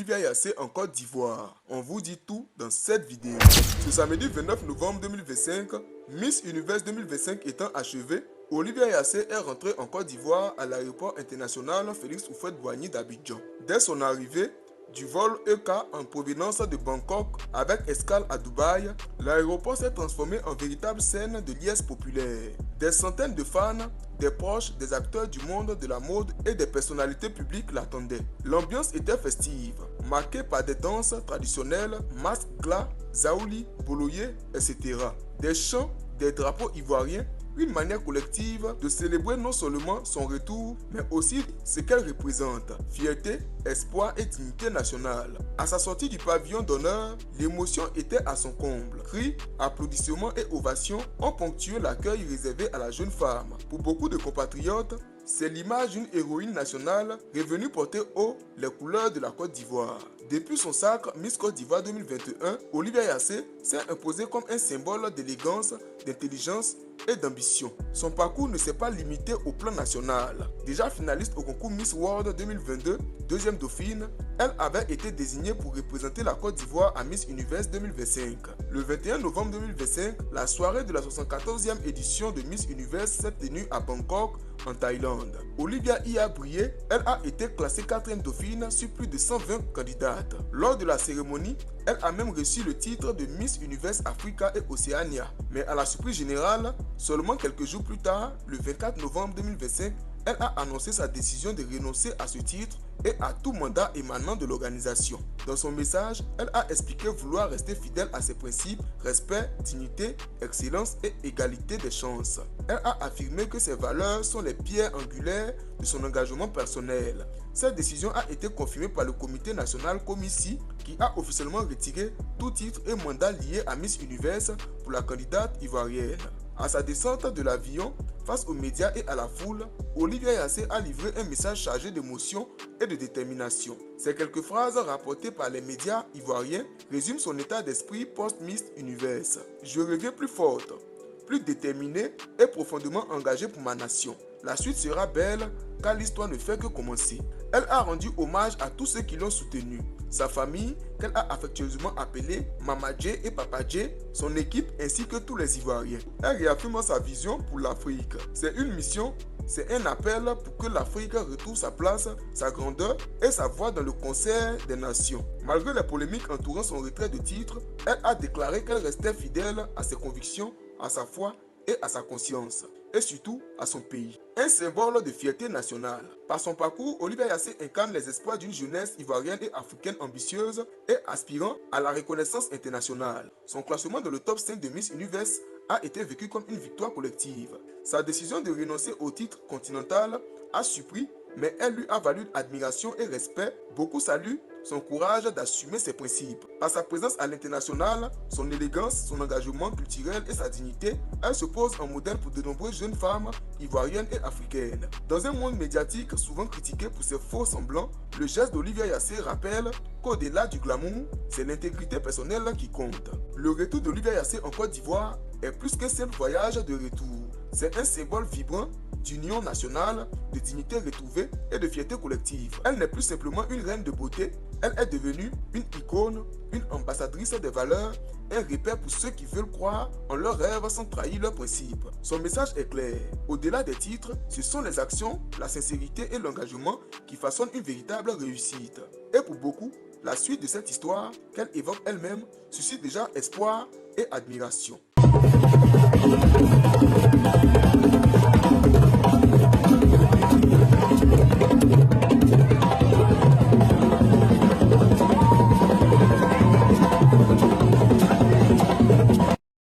Olivia Yassé en Côte d'Ivoire. On vous dit tout dans cette vidéo. Ce samedi 29 novembre 2025, Miss Univers 2025 étant achevée, Olivia Yassé est rentrée en Côte d'Ivoire à l'aéroport international Félix Houphouët-Boigny d'Abidjan. Dès son arrivée, du vol EK en provenance de Bangkok avec escale à Dubaï, l'aéroport s'est transformé en véritable scène de liesse populaire. Des centaines de fans, des proches, des acteurs du monde de la mode et des personnalités publiques l'attendaient. L'ambiance était festive, marquée par des danses traditionnelles, masques glas, zaouli, boloyé, etc. Des chants, des drapeaux ivoiriens, une manière collective de célébrer non seulement son retour, mais aussi ce qu'elle représente, fierté, espoir et dignité nationale. À sa sortie du pavillon d'honneur, l'émotion était à son comble. Cris, applaudissements et ovations ont ponctué l'accueil réservé à la jeune femme. Pour beaucoup de compatriotes, c'est l'image d'une héroïne nationale revenue porter haut les couleurs de la Côte d'Ivoire. Depuis son sacre Miss Côte d'Ivoire 2021, Olivia Yassé s'est imposée comme un symbole d'élégance, d'intelligence et d'ambition. Son parcours ne s'est pas limité au plan national. Déjà finaliste au concours Miss World 2022, deuxième dauphine, elle avait été désignée pour représenter la Côte d'Ivoire à Miss Univers 2025. Le 21 novembre 2025, la soirée de la 74e édition de Miss Univers s'est tenue à Bangkok, en Thaïlande. Olivia y a brillé, elle a été classée 4e dauphine sur plus de 120 candidates. Lors de la cérémonie, elle a même reçu le titre de Miss Univers Africa et Océania. Mais à la surprise générale, seulement quelques jours plus tard, le 24 novembre 2025, elle a annoncé sa décision de renoncer à ce titre et à tout mandat émanant de l'organisation. Dans son message, elle a expliqué vouloir rester fidèle à ses principes, respect, dignité, excellence et égalité des chances. Elle a affirmé que ces valeurs sont les pierres angulaires de son engagement personnel. Cette décision a été confirmée par le comité national Comici qui a officiellement retiré tout titre et mandat lié à Miss Univers pour la candidate ivoirienne. À sa descente de l'avion, face aux médias et à la foule, Olivia Yassé a livré un message chargé d'émotion et de détermination. Ces quelques phrases rapportées par les médias ivoiriens résument son état d'esprit post-Miss Univers. Je reviens plus forte, plus déterminée et profondément engagée pour ma nation. La suite sera belle car l'histoire ne fait que commencer. Elle a rendu hommage à tous ceux qui l'ont soutenue. Sa famille, qu'elle a affectueusement appelée Mama Djé et Papa Djé, son équipe ainsi que tous les Ivoiriens. Elle réaffirme sa vision pour l'Afrique. C'est une mission, c'est un appel pour que l'Afrique retrouve sa place, sa grandeur et sa voix dans le concert des nations. Malgré les polémiques entourant son retrait de titre, elle a déclaré qu'elle restait fidèle à ses convictions, à sa foi et à sa conscience, et surtout à son pays. Un symbole de fierté nationale. Par son parcours, Olivia Yassé incarne les espoirs d'une jeunesse ivoirienne et africaine ambitieuse et aspirant à la reconnaissance internationale. Son classement dans le top 5 de Miss Univers a été vécu comme une victoire collective. Sa décision de renoncer au titre continental a surpris, mais elle lui a valu admiration et respect. Beaucoup saluent son courage d'assumer ses principes. Par sa présence à l'international, son élégance, son engagement culturel et sa dignité, elle se pose en modèle pour de nombreuses jeunes femmes ivoiriennes et africaines. Dans un monde médiatique souvent critiqué pour ses faux semblants, le geste d'Olivia Yassé rappelle qu'au-delà du glamour, c'est l'intégrité personnelle qui compte. Le retour d'Olivia Yassé en Côte d'Ivoire est plus qu'un simple voyage de retour. C'est un symbole vibrant d'union nationale, de dignité retrouvée et de fierté collective. Elle n'est plus simplement une reine de beauté, elle est devenue une icône, une ambassadrice des valeurs, un repère pour ceux qui veulent croire en leurs rêves sans trahir leurs principes. Son message est clair. Au-delà des titres, ce sont les actions, la sincérité et l'engagement qui façonnent une véritable réussite. Et pour beaucoup, la suite de cette histoire, qu'elle évoque elle-même, suscite déjà espoir et admiration.